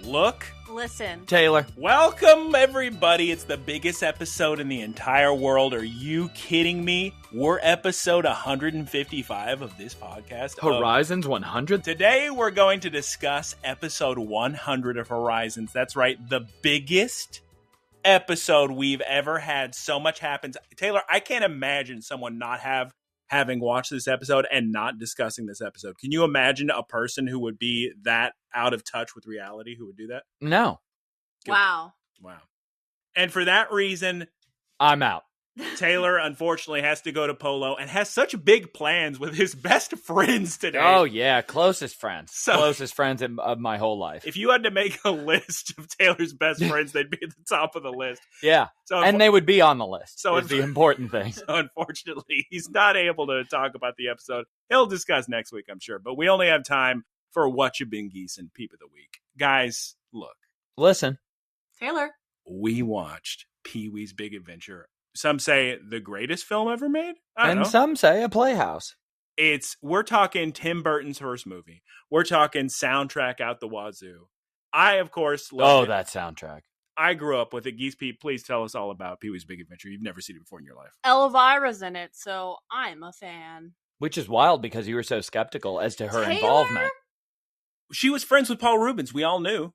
Look. Listen. Taylor. Welcome, everybody. It's the biggest episode in the entire world. Are you kidding me? We're episode 155 of this podcast. Horizons 100? Today, we're going to discuss episode 100 of Horizons. That's right, the biggest episode we've ever had. So much happens. Taylor, I can't imagine someone not having watched this episode and not discussing this episode. Can you imagine a person who would be that out of touch with reality who would do that? No. Wow. And for that reason, I'm out. Taylor, unfortunately, has to go to Polo and has such big plans with his best friends today. Oh, yeah. Closest friends. Closest friends of my whole life. If you had to make a list of Taylor's best friends, they'd be at the top of the list. Yeah. And they would be on the list. So it's the important thing. So unfortunately, he's not able to talk about the episode. He'll discuss next week, I'm sure. But we only have time for Whatcha Been Geese and Peep of the Week. Guys, look. Listen. Taylor. We watched Pee-wee's Big Adventure. Some say the greatest film ever made. I don't know. Some say a playhouse. We're talking Tim Burton's first movie. We're talking soundtrack out the wazoo. I, of course, love it. That soundtrack. I grew up with it. Geese Pete, please tell us all about Pee-wee's Big Adventure. You've never seen it before in your life. Elvira's in it, so I'm a fan. Which is wild because you were so skeptical as to her Taylor? involvement. She was friends with Paul Rubens. We all knew.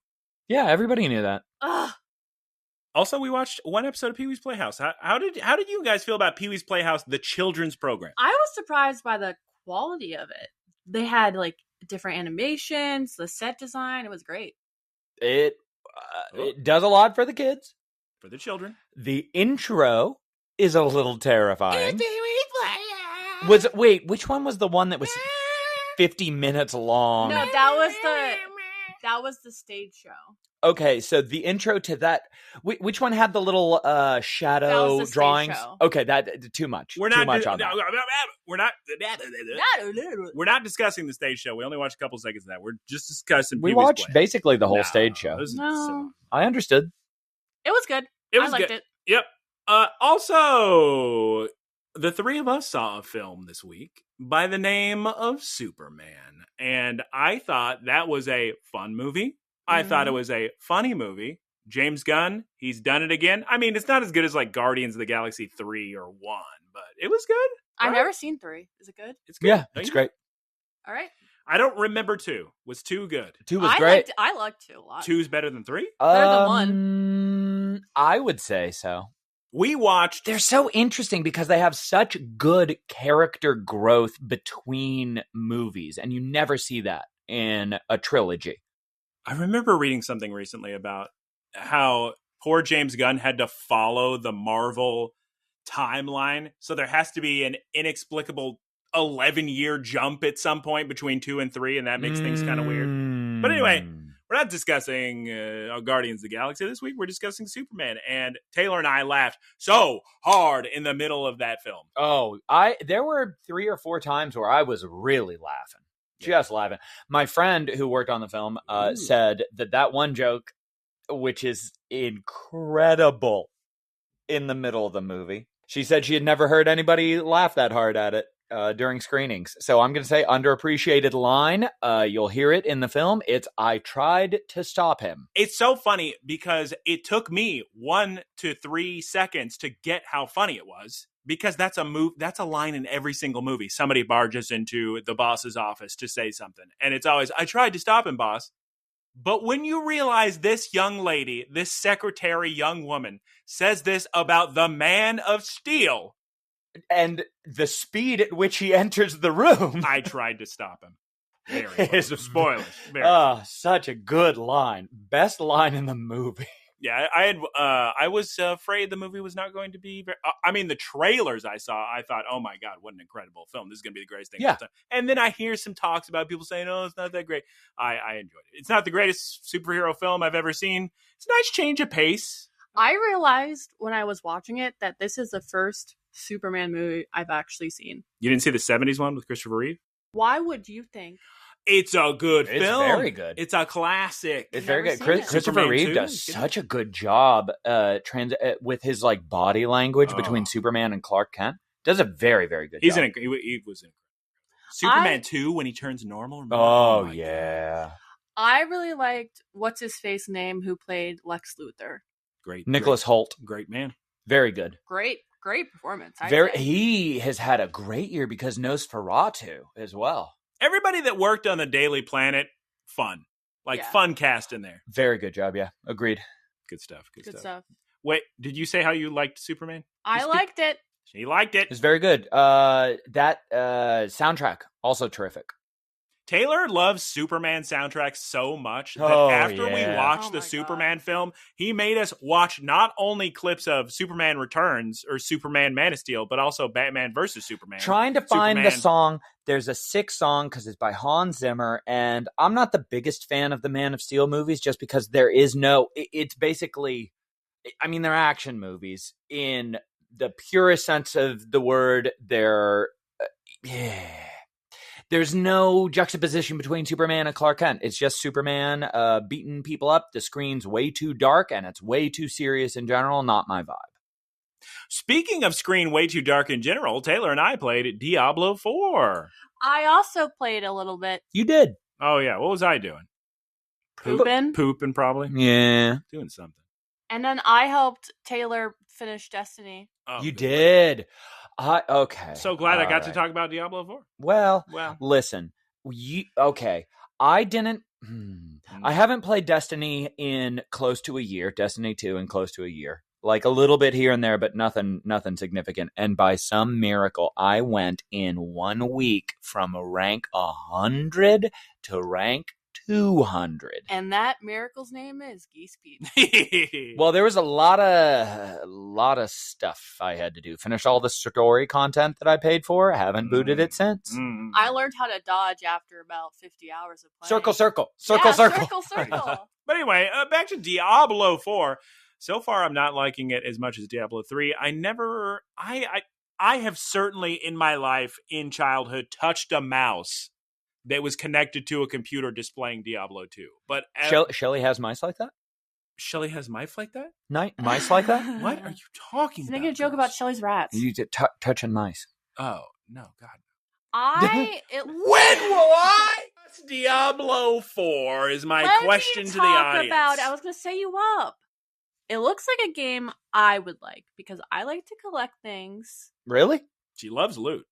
Yeah, everybody knew that. Ugh. Also, we watched one episode of Pee-wee's Playhouse. How did you guys feel about Pee-wee's Playhouse, the children's program? I was surprised by the quality of it. They had different animations, the set design. It was great. It does a lot for the kids. For the children. The intro is a little terrifying. Wait, which one was the one that was 50 minutes long? No, that was the stage show. Okay, so the intro to that, which one had the little shadow drawings? Show. Okay, that too much. We're not discussing the stage show. We only watched a couple seconds of that. We're just discussing. We watched basically the whole stage show. No, I understood. It was good. I liked it. Yep. Also, the three of us saw a film this week by the name of Superman, and I thought that was a fun movie. I thought it was a funny movie. James Gunn, he's done it again. I mean, it's not as good as Guardians of the Galaxy 3 or 1, but it was good. I've never seen 3. Is it good? It's good. Yeah, it's great. All right. I don't remember 2. Was 2 good? 2 was great. I liked 2 a lot. 2's better than 3? Better than 1. I would say so. We watched... They're so interesting because they have such good character growth between movies, and you never see that in a trilogy. I remember reading something recently about how poor James Gunn had to follow the Marvel timeline. So there has to be an inexplicable 11-year jump at some point between 2 and 3, and that makes things kind of weird. But anyway, we're not discussing Guardians of the Galaxy this week. We're discussing Superman. And Taylor and I laughed so hard in the middle of that film. Oh, there were 3 or 4 times where I was really laughing. Just laughing. My friend who worked on the film said that one joke, which is incredible in the middle of the movie, she said she had never heard anybody laugh that hard at it during screenings. So I'm going to say underappreciated line. You'll hear it in the film. It's, I tried to stop him. It's so funny because it took me 1 to 3 seconds to get how funny it was. Because that's a line in every single movie. Somebody barges into the boss's office to say something. And it's always, I tried to stop him, boss. But when you realize this young lady, this secretary young woman, says this about the Man of Steel. And the speed at which he enters the room. I tried to stop him. Very well. Spoilers. Such a good line. Best line in the movie. Yeah, I was afraid the movie was not going to be very... I mean, the trailers I saw, I thought, oh my God, what an incredible film. This is going to be the greatest thing. Yeah. And then I hear some talks about people saying, oh, it's not that great. I enjoyed it. It's not the greatest superhero film I've ever seen. It's a nice change of pace. I realized when I was watching it that this is the first Superman movie I've actually seen. You didn't see the 70s one with Christopher Reeve? Why would you think? It's a good film. It's very good. It's a classic. It's very good. Christopher Reeve does such a good job with his body language between Superman and Clark Kent. Does a very, very good job. He was in Superman 2 when he turns normal. Oh, yeah. I really liked what's his face name who played Lex Luthor. Great. Nicholas Hoult. Great man. Very good. Great performance. He has had a great year because Nosferatu as well. Everybody that worked on the Daily Planet, fun. Fun cast in there. Very good job, yeah. Agreed. Good stuff. Good stuff. Wait, did you say how you liked Superman? I liked it. She liked it. It's very good. That soundtrack, also terrific. Taylor loves Superman soundtracks so much that after we watched the Superman film, he made us watch not only clips of Superman Returns or Superman Man of Steel, but also Batman versus Superman. Trying to find the song. There's a sick song because it's by Hans Zimmer, and I'm not the biggest fan of the Man of Steel movies just because there is it's basically, I mean, they're action movies in the purest sense of the word. There's no juxtaposition between Superman and Clark Kent. It's just Superman beating people up. The screen's way too dark, and it's way too serious in general. Not my vibe. Speaking of screen way too dark in general, Taylor and I played Diablo 4. I also played a little bit. You did. Oh, yeah. What was I doing? Pooping, probably. Yeah. Doing something. And then I helped Taylor finish Destiny. Oh, you did. Okay. So glad I got to talk about Diablo 4. Well, listen. I didn't. I haven't played Destiny in close to a year. Destiny 2 in close to a year. Like a little bit here and there, but nothing significant. And by some miracle, I went in 1 week from rank 100 to rank 200. And that miracle's name is Geese Peep. Well, there was a lot of stuff I had to do. Finish all the story content that I paid for. Haven't booted it since. I learned how to dodge after about 50 hours of playing. Circle. But anyway, back to Diablo 4. So far, I'm not liking it as much as Diablo 3. I have certainly in my life, in childhood, touched a mouse that was connected to a computer displaying Diablo 2. But Shelly has mice like that? Shelly has mice like that? Mice like that? What are you talking about? Making a joke about Shelly's rats. You touching mice. Oh, no, God. When will I? Diablo 4 is my question to the audience. I was going to set you up. It looks like a game I would like because I like to collect things. Really? She loves loot.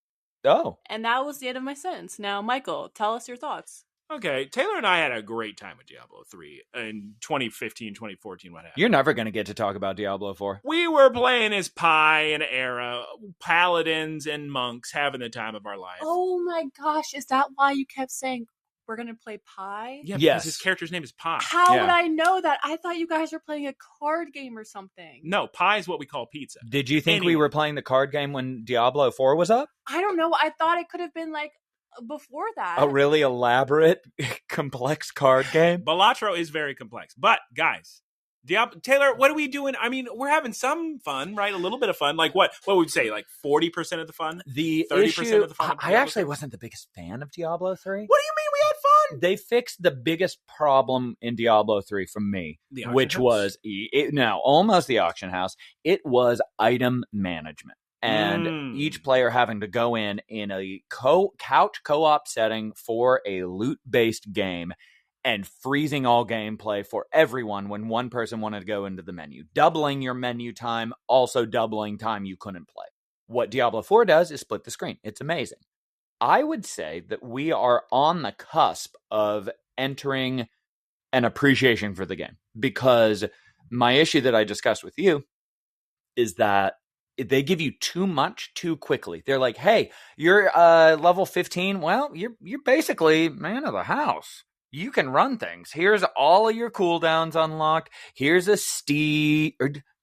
Oh. And that was the end of my sentence. Now, Michael, tell us your thoughts. Okay, Taylor and I had a great time with Diablo 3 in 2015, 2014, what happened. You're never going to get to talk about Diablo 4. We were playing as Pi and Era, paladins and monks, having the time of our life. Oh my gosh, is that why you kept saying we're going to play Pi? Yeah, because his character's name is Pi. How would I know that? I thought you guys were playing a card game or something. No, Pi is what we call pizza. Did you think we were playing the card game when Diablo 4 was up? I don't know. I thought it could have been like before that. A really elaborate, complex card game? Balatro is very complex. But, guys, Taylor, what are we doing? I mean, we're having some fun, right? A little bit of fun. Like what would you say? Like 40% of the fun? 30% of the fun? I actually wasn't the biggest fan of Diablo 3. What do you mean we had fun? They fixed the biggest problem in Diablo 3 for me, which was almost the auction house. It was item management. And each player having to go in a couch co-op setting for a loot-based game and freezing all gameplay for everyone when one person wanted to go into the menu. Doubling your menu time, also doubling time you couldn't play. What Diablo 4 does is split the screen. It's amazing. I would say that we are on the cusp of entering an appreciation for the game, because my issue that I discussed with you is that they give you too much too quickly. They're like, hey, you're level 15. Well, you're basically man of the house. You can run things. Here's all of your cooldowns unlocked. Here's a steed.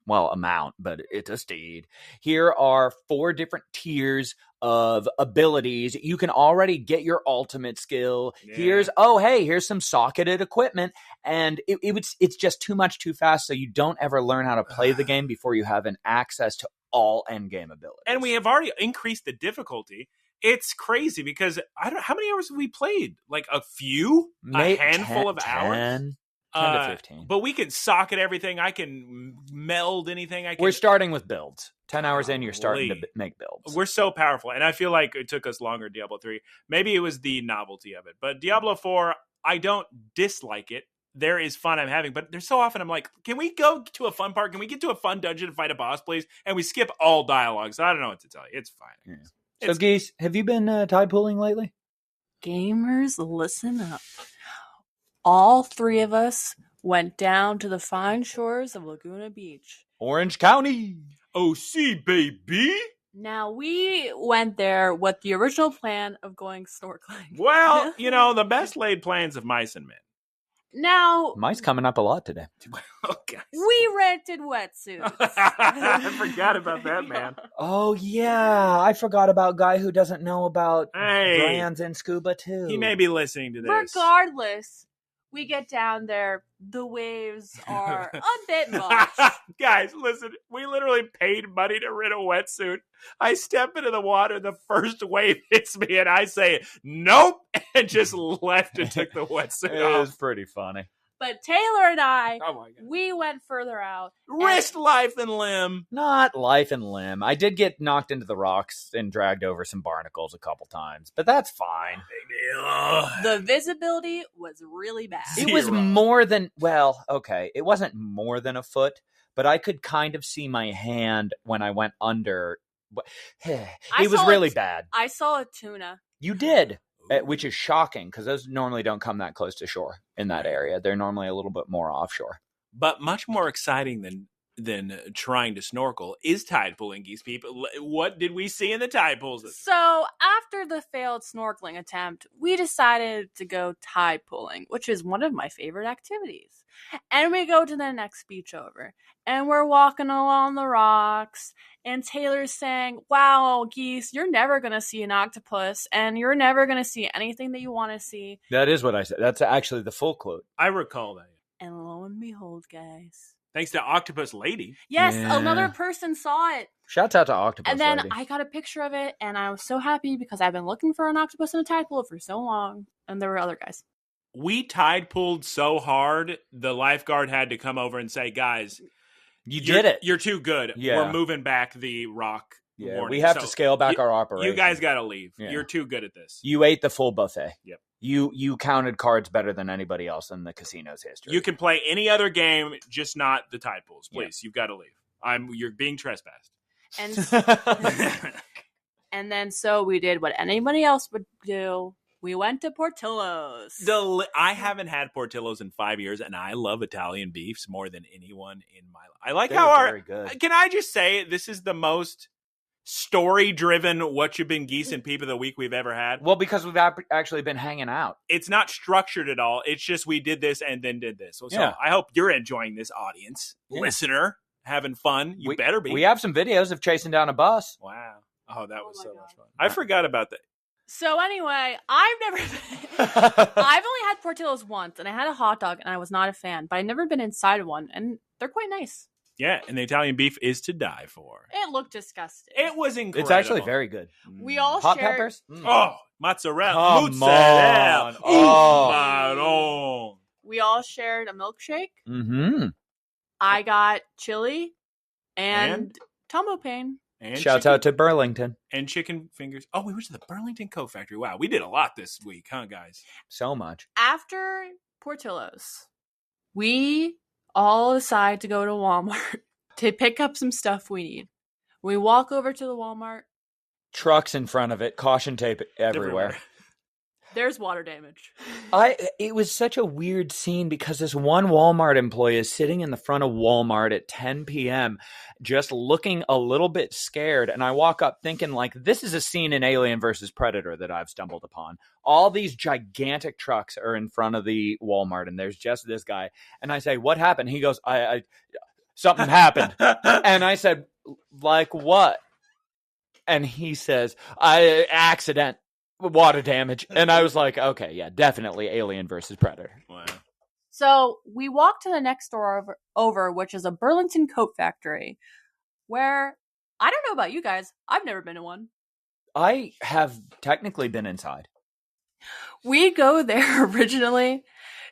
A mount, but it's a steed. Here are 4 different tiers of abilities. You can already get your ultimate skill. Yeah. Here's some socketed equipment. And it's just too much too fast, so you don't ever learn how to play the game before you have an access to all endgame abilities. And we have already increased the difficulty. It's crazy because how many hours have we played? Like a handful of hours? 10 to 15. But we can socket everything. I can meld anything. We're starting with builds. 10 hours in, you're starting to make builds. We're so powerful. And I feel like it took us longer, Diablo 3. Maybe it was the novelty of it. But Diablo 4, I don't dislike it. There is fun I'm having, but there's so often I'm like, can we go to a fun park? Can we get to a fun dungeon and fight a boss, please? And we skip all dialogue. So I don't know what to tell you. It's fine. Yeah. So, Geese, have you been tide pooling lately? Gamers, listen up. All three of us went down to the fine shores of Laguna Beach. Orange County. OC, baby. Now, we went there with the original plan of going snorkeling. Well, the best laid plans of mice and men. Now, Mice coming up a lot today. Okay. We rented wetsuits. I forgot about that, man. Oh, yeah. I forgot about guy who doesn't know about brands in scuba, too. He may be listening to this. Regardless, we get down there. The waves are a bit much. Guys, listen. We literally paid money to rent a wetsuit. I step into the water. The first wave hits me, and I say, nope, and just left and took the wetsuit off. It was pretty funny. But Taylor and I, oh my God, we went further out. Risked life and limb. Not life and limb. I did get knocked into the rocks and dragged over some barnacles a couple times, but that's fine. The visibility was really bad. It was more than, it wasn't more than a foot, but I could kind of see my hand when I went under. It was really bad. I saw a tuna. You did. Which is shocking because those normally don't come that close to shore in that area. They're normally a little bit more offshore. But much more exciting than trying to snorkel is tide pooling, Geese people. What did we see in the tide pools? So after the failed snorkeling attempt, we decided to go tide pooling, which is one of my favorite activities. And we go to the next beach over, and we're walking along the rocks, and Taylor's saying, wow, Geese, you're never going to see an octopus, and you're never going to see anything that you want to see. That is what I said. That's actually the full quote. I recall that. And lo and behold, guys. Thanks to Octopus Lady. Yes, another person saw it. Shouts out to Octopus And then Lady. I got a picture of it, and I was so happy because I've been looking for an octopus in a tide pool for so long, and there were other guys. We tide pooled so hard, the lifeguard had to come over and say, guys, you did it. You're too good. Yeah. We're moving back the rock warning. We have to scale back our operation. You guys got to leave. Yeah. You're too good at this. You ate the full buffet. Yep. You counted cards better than anybody else in the casino's history. You can play any other game, just not the tide pools. Please, You've got to leave. You're being trespassed. And then so we did what anybody else would do. We went to Portillos. I haven't had Portillos in 5 years, and I love Italian beefs more than anyone in my life. I like very good. Can I just say this is the most story-driven what you've been Geese and Peep of the week we've ever had? Well, because we've actually been hanging out. It's not structured at all. It's just we did this and then did this. So I hope you're enjoying this, audience, listener, having fun. You better be. We have some videos of chasing down a bus. Wow. Oh, that was so much fun. I forgot about that. So anyway, I've only had Portillos once, and I had a hot dog, and I was not a fan, but I've never been inside of one, and they're quite nice. Yeah, and the Italian beef is to die for. It looked disgusting. It was incredible. It's actually very good. We all hot shared... peppers? Oh, mozzarella. Come on. Oh. Maroon. We all shared a milkshake. Mm-hmm. I got chili and Tomo pain. And shouts out to Burlington. And chicken fingers. Oh, we went to the Burlington Coat Factory. Wow, we did a lot this week, huh, guys? So much. After Portillos, we all decide to go to Walmart to pick up some stuff we need. We walk over to the Walmart. Trucks in front of it. Caution tape everywhere. There's water damage. It was such a weird scene because this one Walmart employee is sitting in the front of Walmart at 10 p.m. just looking a little bit scared. And I walk up thinking like, this is a scene in Alien versus Predator that I've stumbled upon. All these gigantic trucks are in front of the Walmart and there's just this guy. And I say, what happened? He goes, something happened. And I said, like what? And he says, accident. Water damage. And I was like, okay, yeah, definitely Alien versus Predator. Wow. So we walked to the next store over, which is a Burlington Coat Factory, where, I don't know about you guys, I've never been to one. I have technically been inside. We go there originally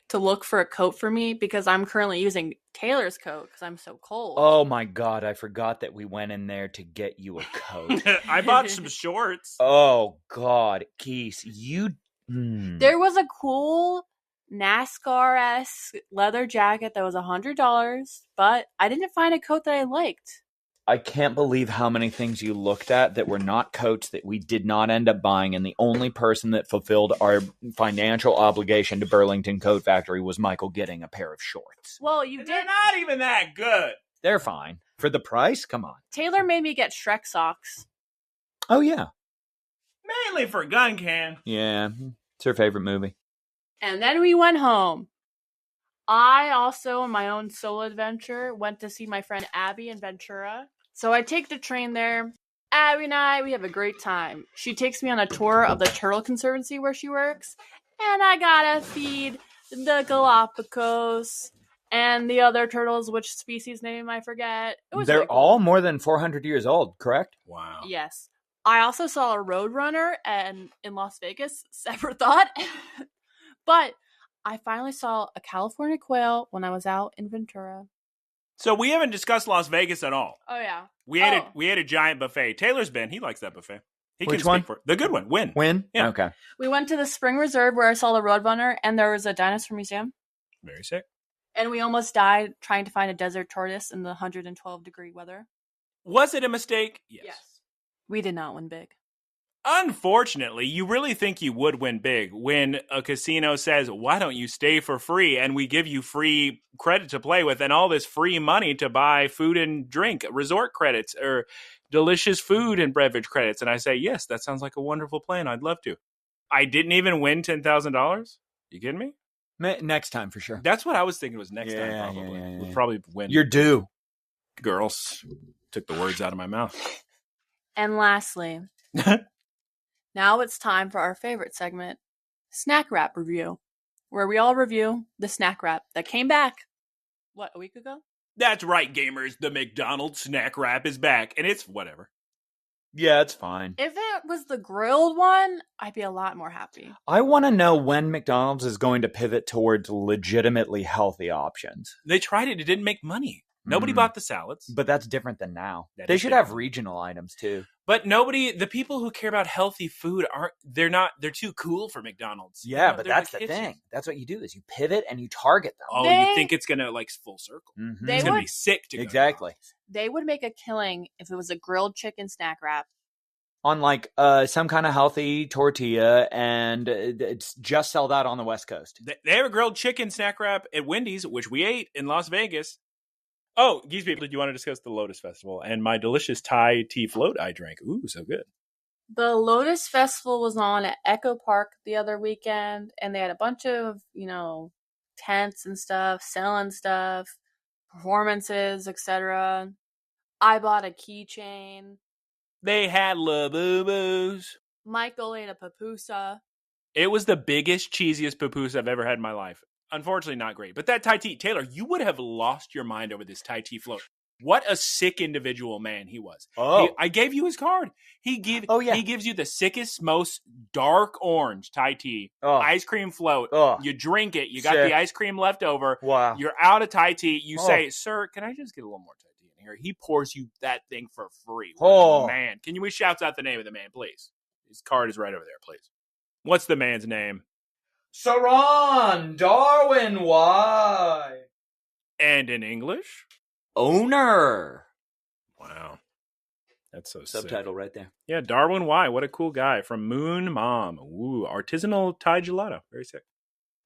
to look for a coat for me because I'm currently using Taylor's coat because I'm so cold. Oh my God, I forgot that we went in there to get you a coat. I bought some shorts. Oh God, Geese, you... There was a cool NASCAR-esque leather jacket that was $100, but I didn't find a coat that I liked. I can't believe how many things you looked at that were not coats that we did not end up buying, and the only person that fulfilled our financial obligation to Burlington Coat Factory was Michael getting a pair of shorts. Well, you They're did. not even that good. They're fine. For the price? Come on. Taylor made me get Shrek socks. Oh, yeah. Mainly for Gun Can. Yeah. It's her favorite movie. And then we went home. I also, on my own solo adventure, went to see my friend Abby in Ventura. So I take the train there. Abby and I, we have a great time. She takes me on a tour of the Turtle Conservancy where she works. And I gotta feed the Galapagos and the other turtles, which species name I forget. They're really cool. all more than 400 years old, correct? Wow. Yes. I also saw a roadrunner in Las Vegas. Separate thought. But I finally saw a California quail when I was out in Ventura. So we haven't discussed Las Vegas at all. Oh, yeah. We ate a giant buffet. Taylor's been. He likes that buffet. He Which can one? speak for the good one. Win. Win? Yeah. Okay. We went to the Spring Reserve where I saw the roadrunner, and there was a dinosaur museum. Very sick. And we almost died trying to find a desert tortoise in the 112-degree weather. Was it a mistake? Yes. We did not win big. Unfortunately, you really think you would win big when a casino says, why don't you stay for free? And we give you free credit to play with and all this free money to buy food and drink, resort credits or delicious food and beverage credits. And I say, yes, that sounds like a wonderful plan. I'd love to. I didn't even win $10,000. You kidding me? Next time for sure. That's what I was thinking was next time probably. Yeah. We'll probably win. You're due. Girls took the words out of my mouth. And lastly, now it's time for our favorite segment, Snack Wrap Review, where we all review the snack wrap that came back, a week ago? That's right, gamers. The McDonald's snack wrap is back, and it's whatever. Yeah, it's fine. If it was the grilled one, I'd be a lot more happy. I want to know when McDonald's is going to pivot towards legitimately healthy options. They tried it. It didn't make money. Nobody bought the salads. But that's different than now. That They is should different. have regional items too. But the people who care about healthy food they're too cool for McDonald's. Yeah, You know, but they're that's the kitchen. thing. That's what you do is you pivot and you target them. Oh, They- you think it's going to full circle. Mhm. They It's going to would- be sick to go to Exactly. McDonald's. They would make a killing if it was a grilled chicken snack wrap. On some kind of healthy tortilla, and it's just sell that on the West Coast. They have a grilled chicken snack wrap at Wendy's, which we ate in Las Vegas. Oh, Geese people, did you want to discuss the Lotus Festival and my delicious Thai tea float I drank? Ooh, so good. The Lotus Festival was on at Echo Park the other weekend, and they had a bunch of, tents and stuff, selling stuff, performances, etc. I bought a keychain. They had Labubu's. Michael ate a pupusa. It was the biggest, cheesiest pupusa I've ever had in my life. Unfortunately, not great. But that Thai tea, Taylor, you would have lost your mind over this Thai tea float. What a sick individual man he was. Oh. I gave you his card. He gives you the sickest, most dark orange Thai tea, ice cream float. Oh. You drink it. You got Sick. the ice cream left over. Wow. You're out of Thai tea. You say, sir, can I just get a little more Thai tea in here? He pours you that thing for free. What a man. Can we shout out the name of the man, please? His card is right over there, please. What's the man's name? Saran Darwin Y. And in English? Owner. Wow. That's so Subtitle sick. right there. Yeah, Darwin Y. What a cool guy. From Moon Mom. Ooh, artisanal Thai gelato. Very sick.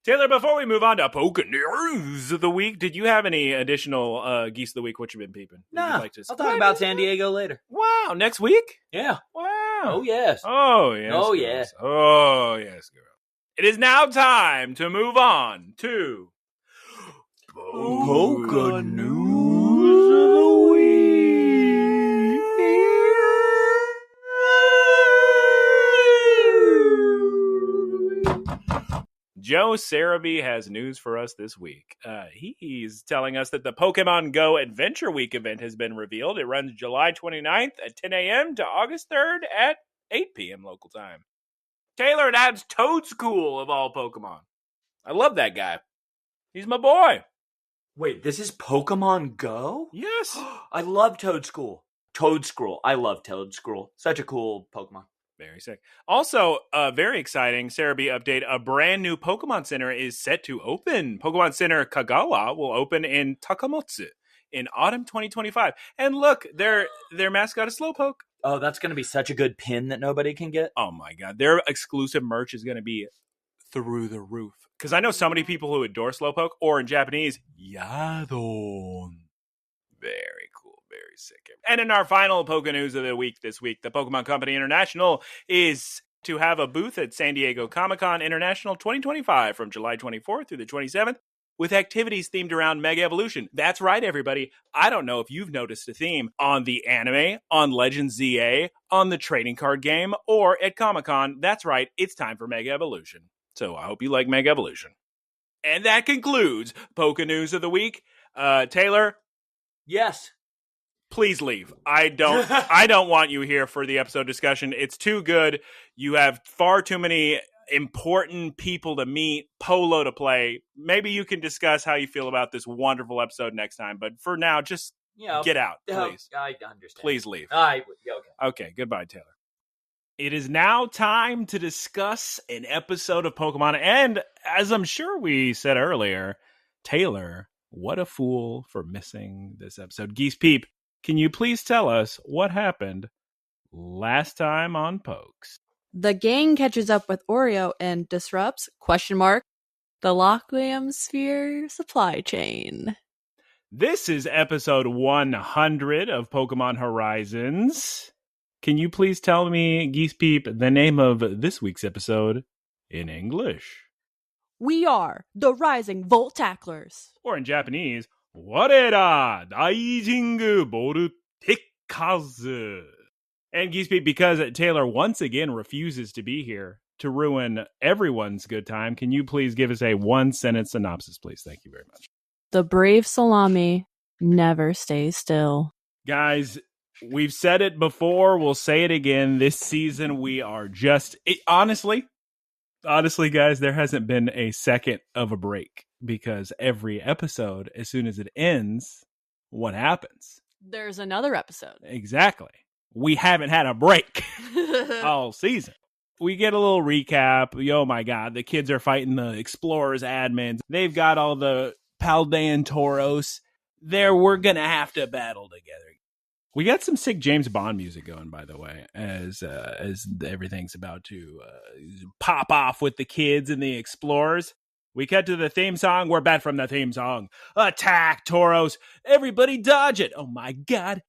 Taylor, before we move on to Poké-news of the week, did you have any additional Geese of the week? What you been peeping? No, I'll talk about San Diego later. Wow, next week? Yeah. Wow. Oh, yes. Oh, yes. Oh, girls. yeah. Oh, yes, girl. It is now time to move on to Poké-news of the week. Joe Sarabi has news for us this week. He's telling us that the Pokemon Go Adventure Week event has been revealed. It runs July 29th at 10 a.m. to August 3rd at 8 p.m. local time. Taylor, that's Toadscool of all Pokemon. I love that guy. He's my boy. Wait, this is Pokemon Go? Yes. I love Toadscool. I love Toadscool. Such a cool Pokemon. Very sick. Also, very exciting, Sarah B update, a brand new Pokemon Center is set to open. Pokemon Center Kagawa will open in Takamotsu in autumn 2025. And look, their mascot is Slowpoke. Oh, that's going to be such a good pin that nobody can get. Oh my god, their exclusive merch is going to be through the roof. Because I know so many people who adore Slowpoke, or in Japanese, Yadon. Very cool, very sick. And in our final Poké-news of the week this week, the Pokemon Company International is to have a booth at San Diego Comic-Con International 2025 from July 24th through the 27th with activities themed around Mega Evolution. That's right, everybody. I don't know if you've noticed a theme on the anime, on Legends ZA, on the trading card game, or at Comic-Con. That's right, it's time for Mega Evolution. So I hope you like Mega Evolution. And that concludes Poké-news of the week. Taylor? Yes. Please leave. I don't want you here for the episode discussion. It's too good. You have far too many important people to meet, Polo to play. Maybe you can discuss how you feel about this wonderful episode next time. But for now, just get out, please. I understand. Please leave. Okay. Okay, goodbye, Taylor. It is now time to discuss an episode of Pokemon. And as I'm sure we said earlier, Taylor, what a fool for missing this episode. Geese Peep, can you please tell us what happened last time on Pokes? The gang catches up with Oreo and disrupts, the Laqua sphere supply chain. This is episode 100 of Pokemon Horizons. Can you please tell me, Geese Peep, the name of this week's episode in English? We are the Rising Volt Tacklers. Or in Japanese, Warera Daijingu Boru Tekkazu. And Geese Peep, because Taylor once again refuses to be here to ruin everyone's good time, can you please give us a one-sentence synopsis, please? Thank you very much. The brave Salami never stays still. Guys, we've said it before. We'll say it again. This season, we are just... Honestly, guys, there hasn't been a second of a break because every episode, as soon as it ends, what happens? There's another episode. Exactly. We haven't had a break all season. We get a little recap. Oh my god, the kids are fighting the Explorers admins. They've got all the Paldean Tauros. We're going to have to battle together. We got some sick James Bond music going, by the way, as everything's about to pop off with the kids and the Explorers. We cut to the theme song. We're back from the theme song. Attack, Tauros. Everybody dodge it. Oh my god.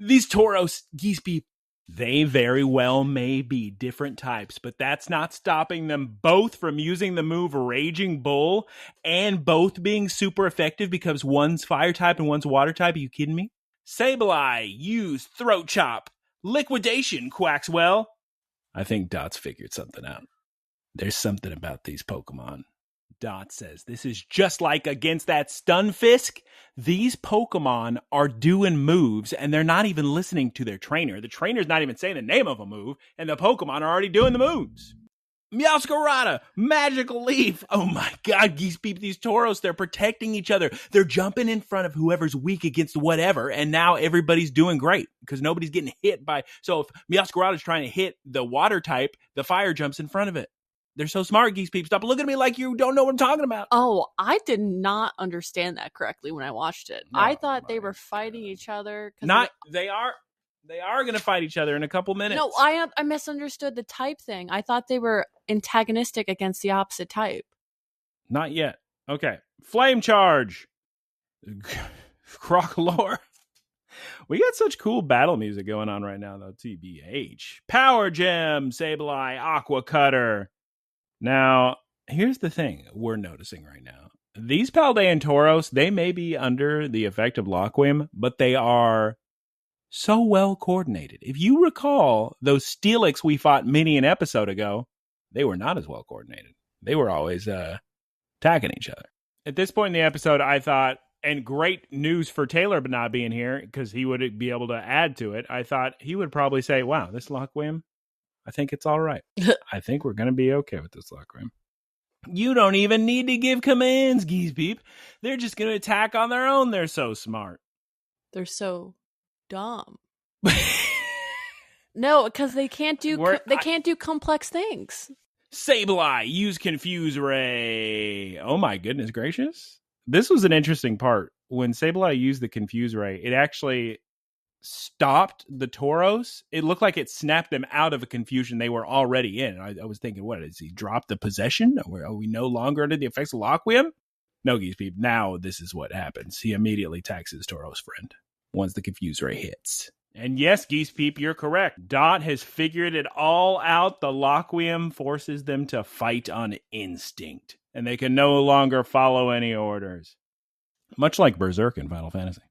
These Tauros, Geese Peep, they very well may be different types, but that's not stopping them both from using the move Raging Bull and both being super effective because one's fire type and one's water type. Are you kidding me? Sableye, use Throat Chop. Liquidation, Quaxwell. I think Dot's figured something out. There's something about these Pokemon. Dot says, this is just like against that Stunfisk. These Pokemon are doing moves, and they're not even listening to their trainer. The trainer's not even saying the name of a move, and the Pokemon are already doing the moves. Meowscarada, Magical Leaf. Oh my god, Geese Peep, these Tauros, they're protecting each other. They're jumping in front of whoever's weak against whatever, and now everybody's doing great because nobody's getting hit by... So if Meowscarada's trying to hit the water type, the fire jumps in front of it. They're so smart, Geese Peep. Stop looking at me like you don't know what I'm talking about. Oh, I did not understand that correctly when I watched it. I thought they were fighting each other. They are going to fight each other in a couple minutes. No, I misunderstood the type thing. I thought they were antagonistic against the opposite type. Not yet. Okay. Flame Charge. Crocolore. We got such cool battle music going on right now, though. TBH. Power Gem. Sableye. Aqua Cutter. Now, here's the thing we're noticing right now. These Paldean Tauros, they may be under the effect of Lockwood, but they are so well coordinated. If you recall those Steelix we fought many an episode ago, they were not as well coordinated. They were always attacking each other. At this point in the episode, I thought, and great news for Taylor but not being here, because he would be able to add to it, I thought he would probably say, wow, this Lockwood, I think it's all right. I think we're going to be okay with this Lockwood. You don't even need to give commands, Geese Peep. They're just going to attack on their own. They're so smart. They're so dumb. No, because they can't do complex things. Sableye, use Confuse Ray. Oh my goodness gracious. This was an interesting part. When Sableye used the Confuse Ray, it actually stopped the Tauros. It looked like it snapped them out of a confusion they were already in. I was thinking, what, has he dropped the possession? Are we no longer under the effects of Laquia? No, Geese Peep. Now this is what happens. He immediately attacks his Tauros friend once the Confuse Ray hits. And yes, Geese Peep, you're correct. Dot has figured it all out. The Laquium forces them to fight on instinct, and they can no longer follow any orders. Much like Berserk in Final Fantasy.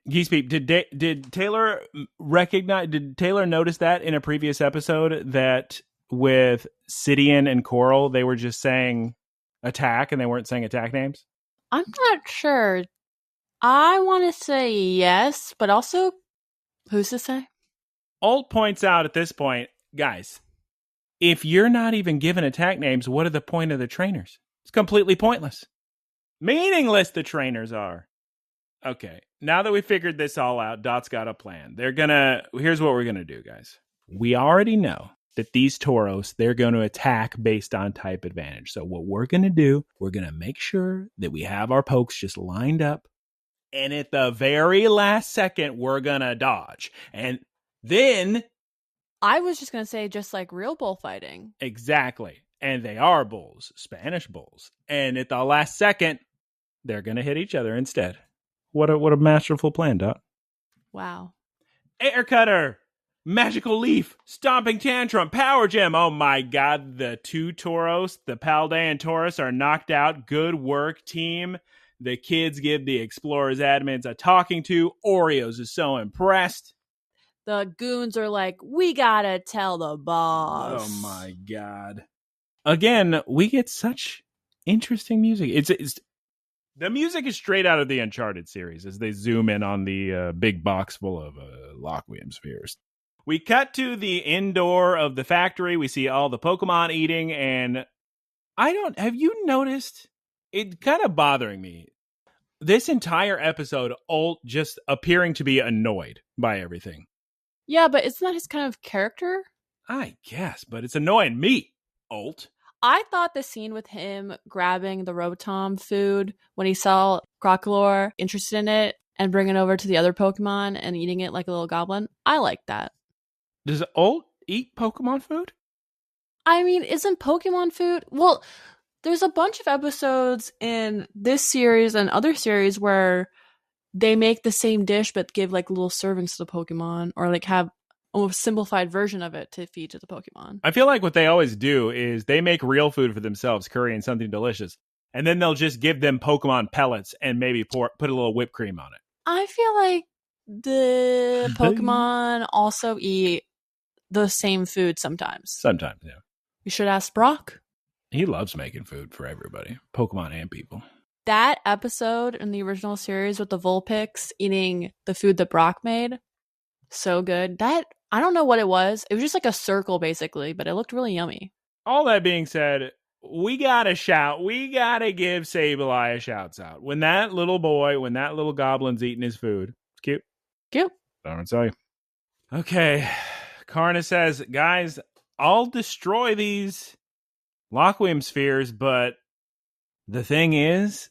Geese Peep, did Taylor recognize? Did Taylor notice that in a previous episode that with Sidian and Coral, they were just saying attack and they weren't saying attack names? I'm not sure. I want to say yes, but also, who's to say? Alt points out at this point, guys, if you're not even given attack names, what are the point of the trainers? It's completely pointless. Meaningless the trainers are. Okay, now that we figured this all out, Dot's got a plan. Here's what we're gonna do, guys. We already know that these Tauros, they're going to attack based on type advantage. So what we're gonna do, we're gonna make sure that we have our pokes just lined up, and at the very last second, we're gonna dodge. And then... I was just gonna say, just like real bullfighting. Exactly. And they are bulls, Spanish bulls. And at the last second, they're gonna hit each other instead. What a masterful plan, Dot. Wow. Air Cutter, Magical Leaf, Stomping Tantrum, Power Gem. Oh my god, the two Tauros, the Paldean Taurus, are knocked out. Good work, team. The kids give the Explorers admins a talking to. Oreos is so impressed. The goons are like, we gotta tell the boss. Oh my god. Again, we get such interesting music. It's the music is straight out of the Uncharted series as they zoom in on the big box full of Laquium spheres. We cut to the indoor of the factory. We see all the Pokemon eating, and have you noticed? It kind of bothering me. This entire episode, Ult just appearing to be annoyed by everything. Yeah, but isn't that his kind of character? I guess, but it's annoying me, Ult. I thought the scene with him grabbing the Rotom food when he saw Crocolore interested in it and bringing it over to the other Pokemon and eating it like a little goblin, I like that. Does Ult eat Pokemon food? I mean, isn't Pokemon food? Well, there's a bunch of episodes in this series and other series where they make the same dish but give like little servings to the Pokemon, or like have a simplified version of it to feed to the Pokemon. I feel like what they always do is they make real food for themselves, curry and something delicious, and then they'll just give them Pokemon pellets and maybe put a little whipped cream on it. I feel like the Pokemon also eat the same food sometimes. Sometimes, yeah. You should ask Brock. He loves making food for everybody, Pokemon and people. That episode in the original series with the Vulpix eating the food that Brock made, so good. That, I don't know what it was. It was just like a circle, basically, but it looked really yummy. All that being said, we gotta shout. We gotta give Sableye a shouts out. When that little goblin's eating his food, it's cute. Cute. I don't tell you. Okay. Karna says, guys, I'll destroy these Laquium spheres, but the thing is,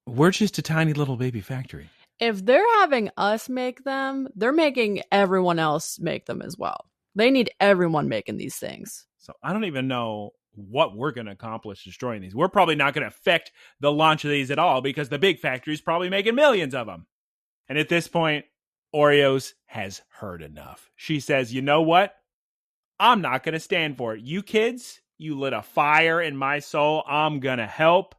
we're just a tiny little baby factory. If they're having us make them, they're making everyone else make them as well. They need everyone making these things. So I don't even know what we're going to accomplish destroying these. We're probably not going to affect the launch of these at all because the big factory's probably making millions of them. And at this point, Oreos has heard enough. She says, you know what? I'm not going to stand for it. You kids, you lit a fire in my soul. I'm going to help.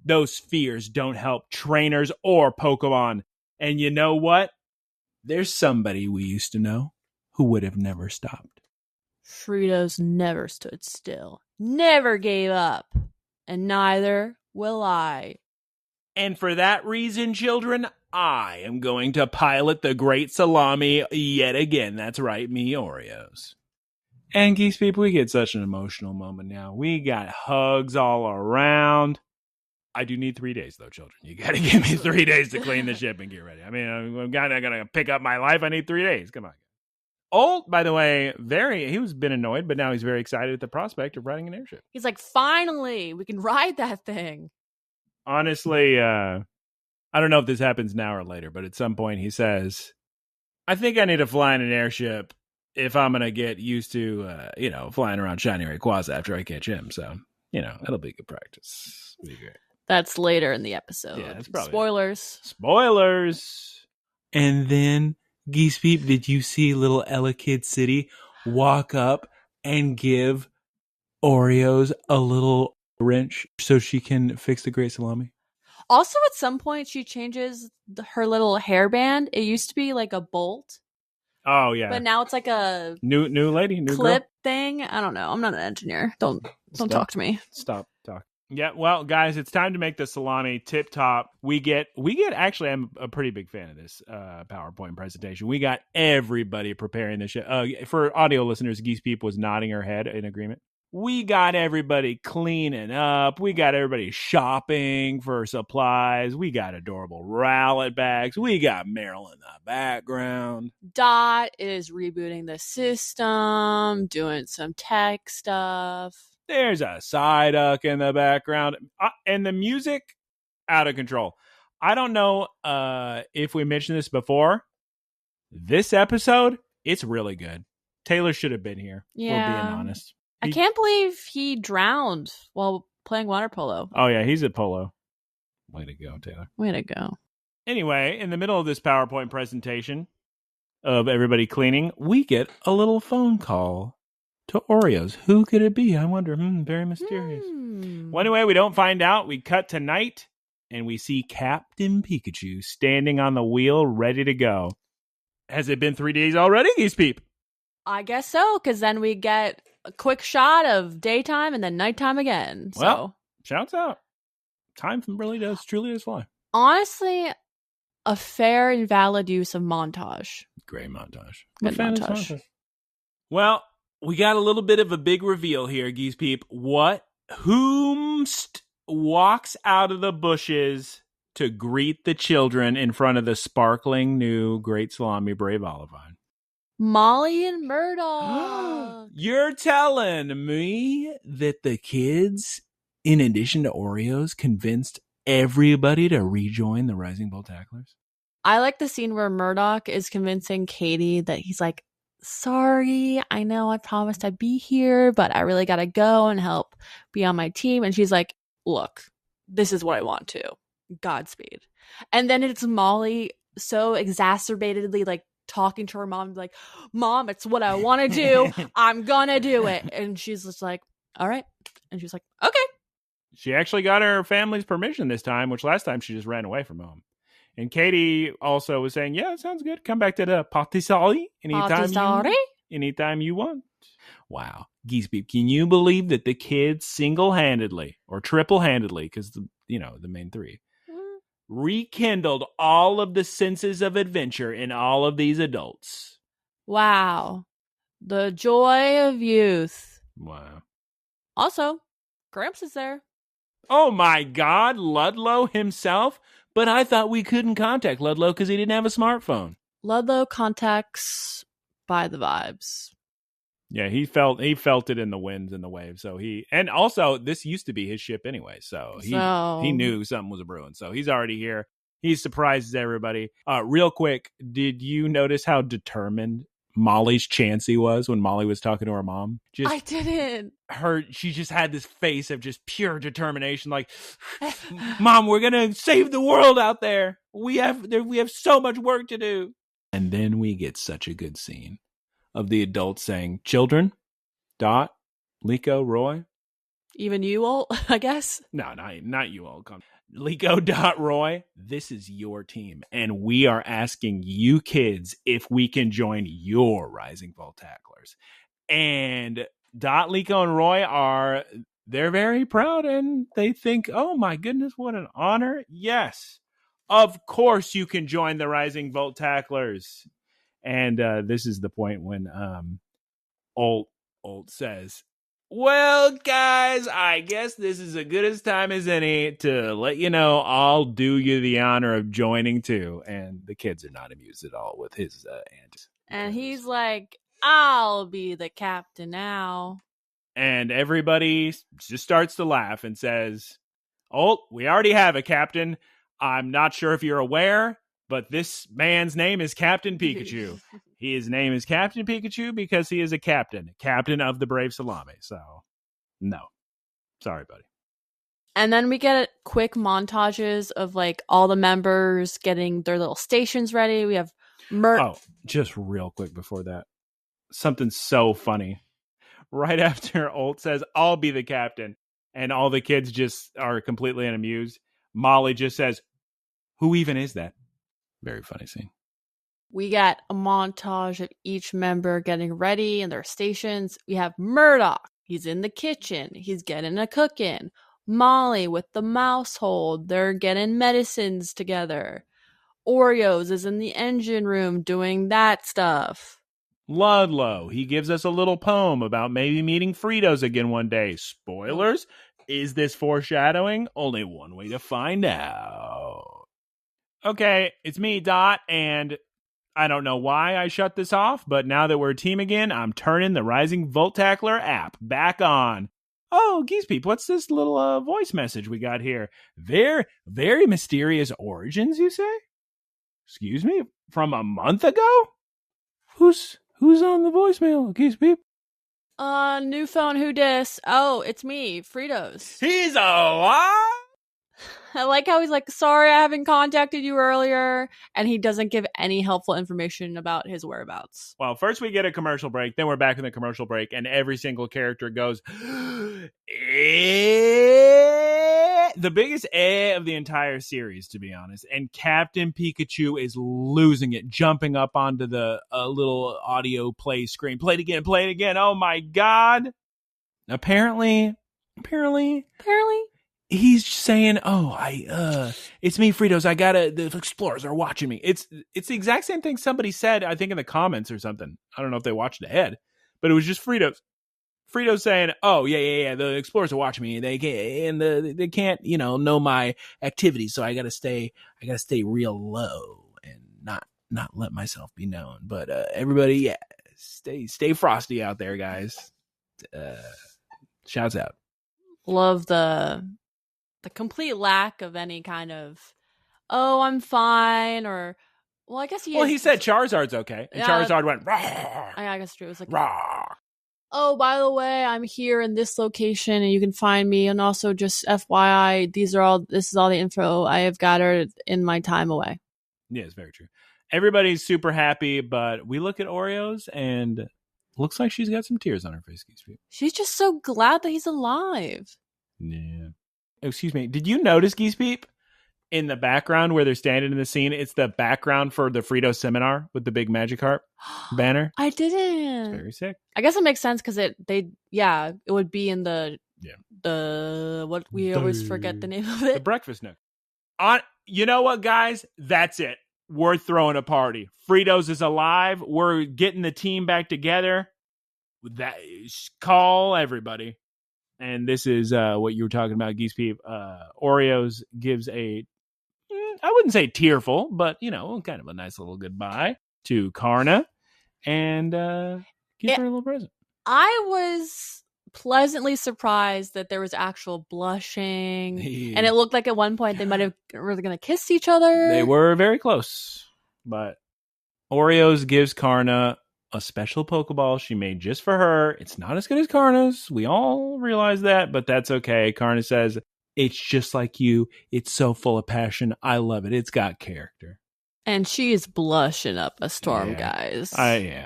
Those spheres don't help trainers or Pokemon. And you know what? There's somebody we used to know who would have never stopped. Fritos never stood still, never gave up, and neither will I. And for that reason, children, I am going to pilot the Great Salami yet again. That's right, me Oreos. And Geese People, we get such an emotional moment now. We got hugs all around. I do need 3 days, though, children. You got to give me 3 days to clean the ship and get ready. I mean, I'm not going to pick up my life. I need 3 days. Come on. Old, by the way, he was been annoyed, but now he's very excited at the prospect of riding an airship. He's like, finally, we can ride that thing. Honestly, I don't know if this happens now or later, but at some point he says, I think I need to fly in an airship if I'm going to get used to, flying around Shiny Rayquaza after I catch him. So, it'll be good practice. It'll be great. That's later in the episode. Yeah, that's probably Spoilers. And then, Geese Peep, did you see little Ella Kid City walk up and give Oreos a little wrench so she can fix the Great Salami? Also, at some point, she changes her little hairband. It used to be like a bolt. Oh, yeah. But now it's like a new lady, new clip girl thing. I don't know. I'm not an engineer. Don't talk to me. Stop talking. Yeah, well, guys, it's time to make the salami tip top. We get. Actually, I'm a pretty big fan of this PowerPoint presentation. We got everybody preparing this shit. For audio listeners, Geese Peep was nodding her head in agreement. We got everybody cleaning up. We got everybody shopping for supplies. We got adorable Rowlet bags. We got Meryl in the background. Dot is rebooting the system, doing some tech stuff. There's a Psyduck in the background. And the music, out of control. I don't know if we mentioned this before. This episode, it's really good. Taylor should have been here. Yeah. We're being honest. I can't believe he drowned while playing water polo. Oh, yeah, he's at polo. Way to go, Taylor. Way to go. Anyway, in the middle of this PowerPoint presentation of everybody cleaning, we get a little phone call to Oreos. Who could it be? I wonder. Very mysterious. Well, anyway, we don't find out. We cut to night, and we see Captain Pikachu standing on the wheel, ready to go. Has it been 3 days already, Geese Peep? I guess so, because then we get a quick shot of daytime and then nighttime again. Well, shouts out. Time truly does fly. Honestly, a fair and valid use of montage. Great montage. Good montage. Well, we got a little bit of a big reveal here, Geese Peep. Whomst walks out of the bushes to greet the children in front of the sparkling new Great Salami Brave Olivine? Moly and Murdoch. You're telling me that the kids, in addition to Oreos, convinced everybody to rejoin the Rising Bull Tacklers? I like the scene where Murdoch is convincing Katie that he's like, sorry, I know I promised I'd be here, but I really gotta go and help be on my team. And she's like, look, this is what I want to. Godspeed. And then it's Moly so exacerbatedly like talking to her mom, like, Mom, it's what I want to do. I'm gonna do it. And she's just like, all right. And she's like, okay. She actually got her family's permission this time, which last time she just ran away from home. And Katie also was saying, yeah, it sounds good. Come back to the patisserie anytime you want. Wow. Geese Peep, can you believe that the kids single-handedly or triple-handedly, because the main three, rekindled all of the senses of adventure in all of these adults? Wow. The joy of youth. Wow. Also, Gramps is there. Oh my God, Ludlow himself? But I thought we couldn't contact Ludlow because he didn't have a smartphone. Ludlow contacts by the vibes. Yeah, he felt it in the winds and the waves. And also this used to be his ship anyway, so he knew something was brewing. So he's already here. He surprises everybody. Real quick, did you notice how determined Molly's Chansey was when Moly was talking to her mom? I didn't. She just had this face of just pure determination, like, Mom, we're gonna save the world out there. We have so much work to do. And then we get such a good scene of the adults saying, children, Dot, Liko, Roy. Even you all, I guess. No, not you all. Come, Liko, Dot, Roy, this is your team. And we are asking you kids if we can join your Rising Bull Tacklers. And Dot, Liko, and Roy they're very proud and they think, oh my goodness, what an honor. Yes, of course you can join the Rising Bull Tacklers. And this is the point when Old says, well, guys, I guess this is as good a time as any to let you know I'll do you the honor of joining too. And the kids are not amused at all with his antics. And he's like, I'll be the captain now. And everybody just starts to laugh and says, oh, we already have a captain. I'm not sure if you're aware, but this man's name is Captain Pikachu. His name is Captain Pikachu because he is a captain of the Brave Salami. So, no. Sorry, buddy. And then we get quick montages of like all the members getting their little stations ready. We have just real quick before that. Something so funny. Right after Olt says, I'll be the captain, and all the kids just are completely unamused, Moly just says, who even is that? Very funny scene. We got a montage of each member getting ready in their stations. We have Murdoch. He's in the kitchen. He's getting a cooking. Moly with the mouse hold. They're getting medicines together. Oreos is in the engine room doing that stuff. Ludlow, he gives us a little poem about maybe meeting Fritos again one day. Spoilers? Is this foreshadowing? Only one way to find out. Okay, it's me, Dot, and I don't know why I shut this off, but now that we're a team again, I'm turning the Rising Volt Tackler app back on. Oh, Geese Peep, what's this little voice message we got here? Very mysterious origins, you say? Excuse me? From a month ago? Who's on the voicemail, Geese Peep? New phone, who dis? Oh, it's me, Fritos. He's alive? I like how he's like, sorry I haven't contacted you earlier, and he doesn't give any helpful information about his whereabouts. Well, first we get a commercial break, then we're back in the commercial break, and every single character goes, the biggest of the entire series, to be honest. And Captain Pikachu is losing it, jumping up onto the little audio play screen. Play it again. Oh my God. Apparently, he's saying, it's me, Fritos. the explorers are watching me. It's the exact same thing somebody said, I think in the comments or something. I don't know if they watched ahead, but it was just Fritos. Fritos saying, oh, yeah, the explorers are watching me. They can't, know my activities. So I gotta stay real low and not let myself be known. But everybody, stay frosty out there, guys. Shouts out. Love the complete lack of any kind of, oh, I'm fine, or, well, I guess he said Charizard's okay. And Charizard went, rawr. I guess true. It was like, rawr. Oh, by the way, I'm here in this location and you can find me. And also just FYI, this is all the info I have gathered in my time away. Yeah, it's very true. Everybody's super happy, but we look at Oreos and looks like she's got some tears on her face. She's just so glad that he's alive. Yeah. Excuse me. Did you notice, Geese Peep? In the background where they're standing in the scene, it's the background for the Frito seminar with the big Magikarp banner. I didn't. It's very sick. I guess it makes sense because it would be in the what we always forget the name of it. The breakfast nook. You know what, guys? That's it. We're throwing a party. Fritos is alive. We're getting the team back together. Call everybody. And this is what you were talking about, Geese Peep. Oreos gives I wouldn't say tearful, but, kind of a nice little goodbye to Karna and give her a little present. I was pleasantly surprised that there was actual blushing. And it looked like at one point they might have were going to kiss each other. They were very close. But Oreos gives Karna a special Pokeball she made just for her. It's not as good as Karna's. We all realize that, but that's okay. Karna says, it's just like you. It's so full of passion. I love it. It's got character. And she is blushing up a storm, guys. Right.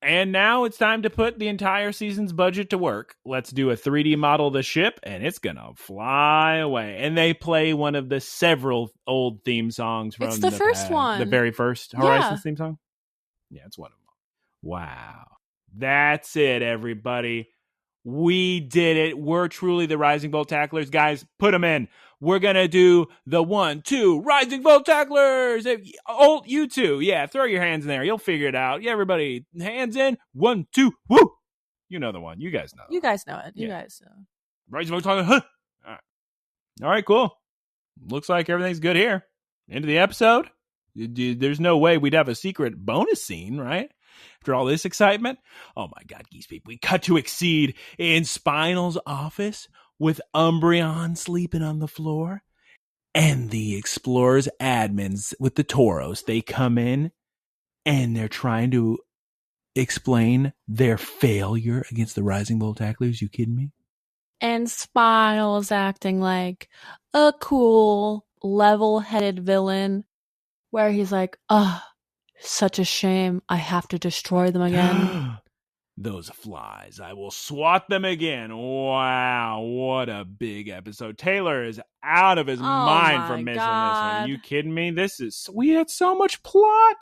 And now it's time to put the entire season's budget to work. Let's do a 3D model of the ship, and it's going to fly away. And they play one of the several old theme songs from the first one. The very first Horizons theme song? Yeah, it's one of them. Wow. That's it, everybody. We did it. We're truly the Rising Volt Tacklers. Guys, put them in. We're going to do the 1, 2 Rising Volt Tacklers. You two. Yeah, throw your hands in there. You'll figure it out. Yeah, everybody, hands in. 1, 2, woo. You know the one. You guys know. You guys know it. You guys know. Rising Volt Tacklers. Huh. All right, cool. Looks like everything's good here. Into the episode. There's no way we'd have a secret bonus scene, right? After all this excitement? Oh my God, Geese Peep. We cut to Exceed in Spinal's office with Umbreon sleeping on the floor. And the Explorers admins with the Tauros, they come in and they're trying to explain their failure against the Rising Bull Tacklers. You kidding me? And Spinal's acting like a cool, level-headed villain where he's like, such a shame. I have to destroy them again. Those flies. I will swat them again. Wow, what a big episode. Taylor is out of his mind for missing this one. Are you kidding me? We had so much plot.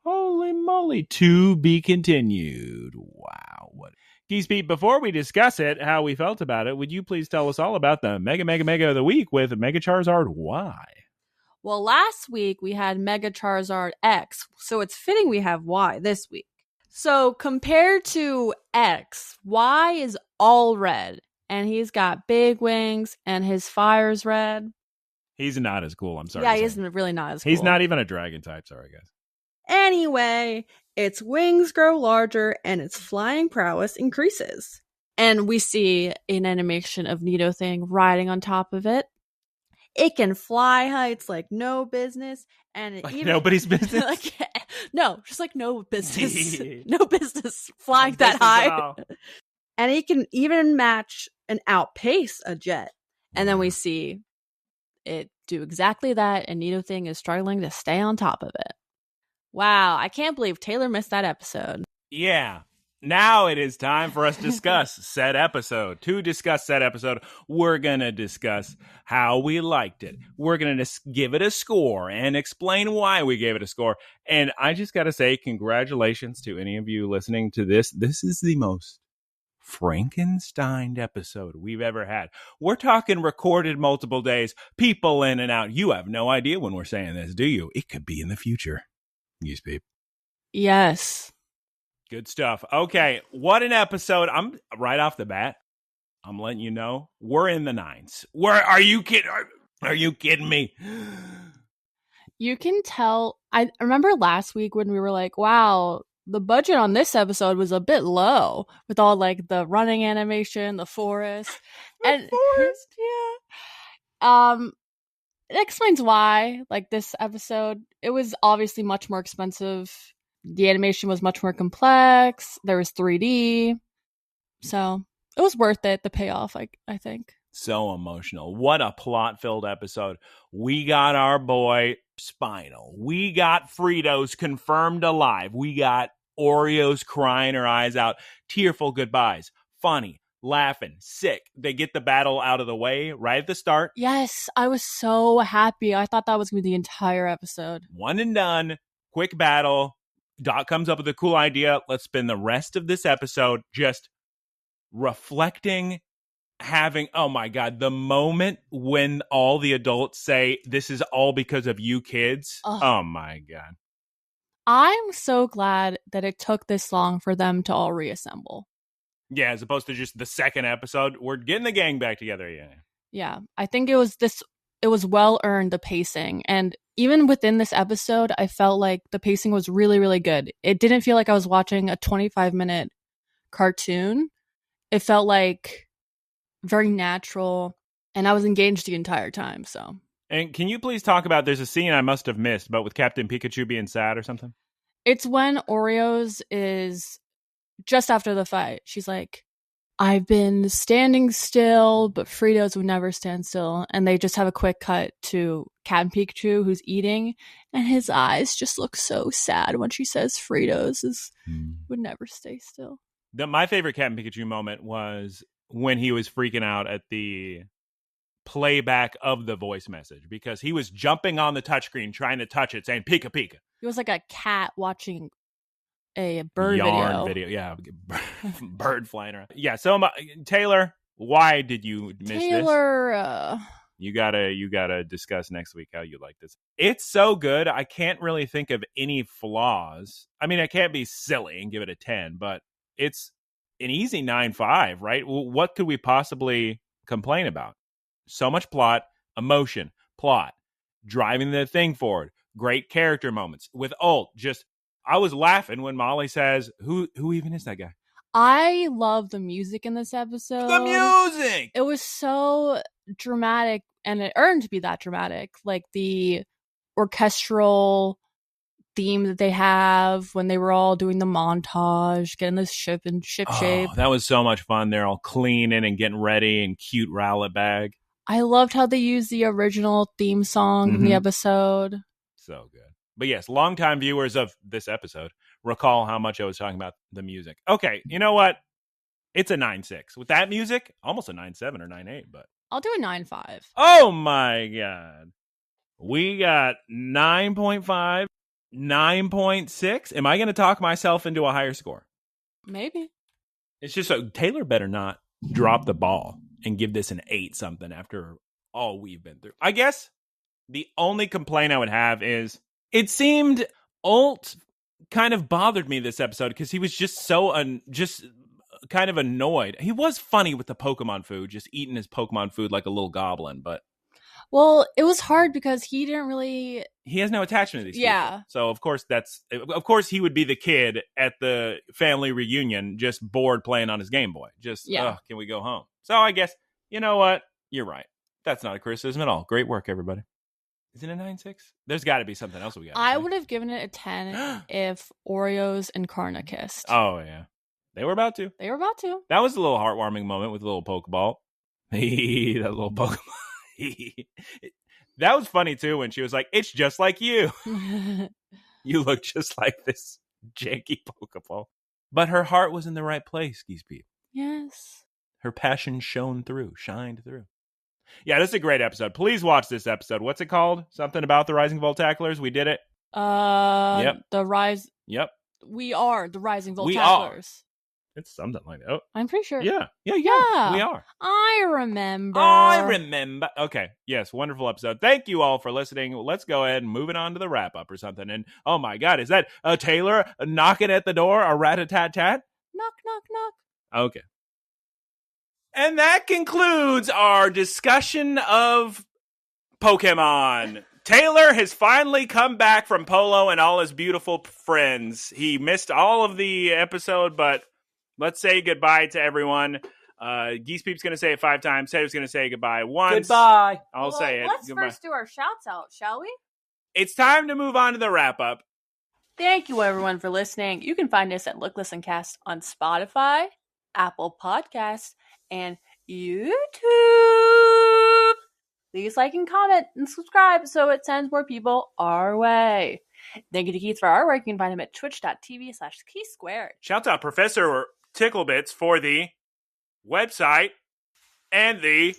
Holy moly. To be continued. Wow. What? Geese Pete, before we discuss it, how we felt about it, would you please tell us all about the Mega of the Week with Mega Charizard Y? Well, last week we had Mega Charizard X, so it's fitting we have Y this week. So compared to X, Y is all red, and he's got big wings, and his fire's red. He's not as cool, I'm sorry. Yeah, he's really not as cool. He's not even a dragon type, sorry guys. Anyway, its wings grow larger, and its flying prowess increases. And we see an animation of Nidothing riding on top of it. It can fly heights like no business, and it like even nobody's business. just like no business, no business flying that high. And it can even match and outpace a jet. And then we see it do exactly that, and Nidothing is struggling to stay on top of it. Wow, I can't believe Taylor missed that episode. Yeah. Now it is time for us to discuss said episode. To discuss said episode, we're going to discuss how we liked it. We're going to give it a score and explain why we gave it a score. And I just got to say, congratulations to any of you listening to this. This is the most Frankenstein episode we've ever had. We're talking recorded multiple days, people in and out. You have no idea when we're saying this, do you? It could be in the future. Geese Peep. Yes. Good stuff. Okay, what an episode. I'm right off the bat, I'm letting you know, we're in the 9s. Are you kidding? Are you kidding me? You can tell. I remember last week when we were like, wow, the budget on this episode was a bit low with all like the running animation, the forest. Forest, yeah. It explains why, like, this episode, it was obviously much more expensive. The animation was much more complex. There was 3D. So it was worth it, the payoff, I think. So emotional. What a plot-filled episode. We got our boy Spinal. We got Fritos confirmed alive. We got Oreos crying her eyes out. Tearful goodbyes. Funny. Laughing. Sick. They get the battle out of the way right at the start. Yes, I was so happy. I thought that was going to be the entire episode. One and done. Quick battle. Doc comes up with a cool idea. Let's spend the rest of this episode just reflecting, having, oh my God, the moment when all the adults say, this is all because of you kids. Oh my God. I'm so glad that it took this long for them to all reassemble. Yeah, as opposed to just the second episode. We're getting the gang back together. Yeah, I think it was well earned, the pacing. And even within this episode, I felt like the pacing was really, really good. It didn't feel like I was watching a 25-minute cartoon. It felt like very natural, and I was engaged the entire time. So. And can you please talk about, there's a scene I must have missed, but with Captain Pikachu being sad or something? It's when Oreos is just after the fight. She's like, I've been standing still, but Fritos would never stand still. And they just have a quick cut to Captain Pikachu, who's eating, and his eyes just look so sad when she says Fritos would never stay still. My favorite Captain Pikachu moment was when he was freaking out at the playback of the voice message, because he was jumping on the touchscreen trying to touch it, saying Pika Pika. It was like a cat watching a bird video. Yeah, bird flying around. Yeah, so Taylor, why did you miss this? You gotta discuss next week how you like this. It's so good. I can't really think of any flaws. I mean, I can't be silly and give it a 10, but it's an easy 9.5, right? What could we possibly complain about? So much plot, emotion, plot, driving the thing forward, Great character moments. With Ult, I was laughing when Moly says, who even is that guy? I love the music in this episode. The music! It was so dramatic, and it earned to be that dramatic. Like the orchestral theme that they have when they were all doing the montage, getting this ship in ship shape. That was so much fun. They're all cleaning and getting ready in cute Rowlet bag. I loved how they used the original theme song in the episode. So good. But yes, longtime viewers of this episode recall how much I was talking about the music. Okay, you know what? It's a 9.6. With that music, almost a 9.7 or 9.8, but I'll do a 9.5. Oh my God. We got 9.5, 9.6. Am I going to talk myself into a higher score? Maybe. It's just so Taylor better not drop the ball and give this an 8 something after all we've been through. I guess the only complaint I would have is it seemed Ult kind of bothered me this episode because he was just so just kind of annoyed. He was funny with the Pokemon food, just eating his Pokemon food like a little goblin, but well, it was hard because he didn't really. He has no attachment to these people. So of course he would be the kid at the family reunion, just bored playing on his Game Boy. Can we go home? So I guess, you know what? You're right. That's not a criticism at all. Great work, everybody. Is it a 9.6? There's got to be something else we got. I would have given it a 10 if Oreos and Karna kissed. Oh, yeah. They were about to. That was a little heartwarming moment with a little Pokeball. That little Pokemon. That was funny, too, when she was like, it's just like you. You look just like this janky Pokeball. But her heart was in the right place, Geese Peep. Yes. Her passion shined through. Yeah, this is a great episode. Please watch this episode. What's it called? Something about the Rising Voltaclers? We did it? Yep. The Rise... Yep. We are the Rising Voltaclers. We are. It's something like that. Oh. I'm pretty sure. Yeah. We are. I remember. Okay. Yes, wonderful episode. Thank you all for listening. Let's go ahead and move it on to the wrap-up or something. And, oh my God, is that Taylor knocking at the door? A rat-a-tat-tat? Knock, knock, knock. Okay. And that concludes our discussion of Pokemon. Taylor has finally come back from Polo and all his beautiful friends. He missed all of the episode, but let's say goodbye to everyone. Geese Peep's going to say it 5 times. Taylor's going to say goodbye once. Goodbye. I'll say it. Let's goodbye. First do our shouts out, shall we? It's time to move on to the wrap-up. Thank you, everyone, for listening. You can find us at Look, Listen, Cast on Spotify, Apple Podcasts, and YouTube. Please like and comment and subscribe so it sends more people our way. Thank you to Keith for our artwork. You can find him at twitch.tv/KeithSquared. Shout out Professor Ticklebits for the website and the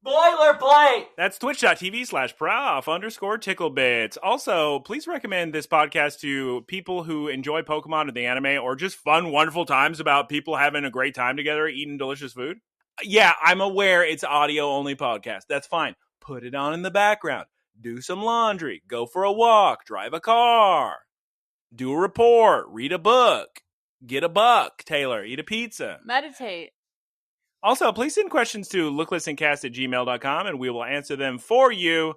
boilerplate. That's twitch.tv/prof_ticklebits. Also, please recommend this podcast to people who enjoy Pokemon or the anime or just fun, wonderful times about people having a great time together, eating delicious food. Yeah, I'm aware it's audio-only podcast. That's fine. Put it on in the background. Do some laundry. Go for a walk. Drive a car. Do a report. Read a book. Get a buck, Taylor. Eat a pizza. Meditate. Also, please send questions to looklistencast@gmail.com, and we will answer them for you.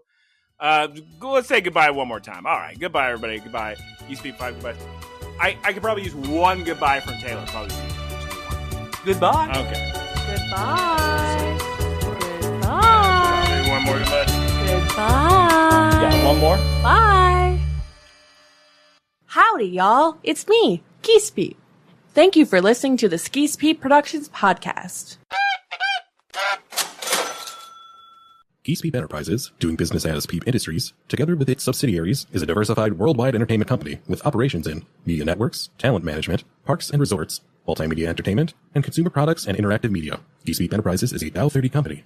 Let's say goodbye one more time. All right. Goodbye, everybody. Goodbye. You speak 5 goodbyes. I could probably use one goodbye from Taylor. Probably. Goodbye. Okay. Goodbye. Goodbye. Maybe one more goodbye. Goodbye. Yeah, one more. Bye. Howdy, y'all. It's me, Geese Peep. Thank you for listening to the Geese Peep Productions podcast. Geese Peep Enterprises, doing business as Peep Industries, together with its subsidiaries, is a diversified worldwide entertainment company with operations in media networks, talent management, parks and resorts, multimedia entertainment, and consumer products and interactive media. Geese Peep Enterprises is a Dow 30 company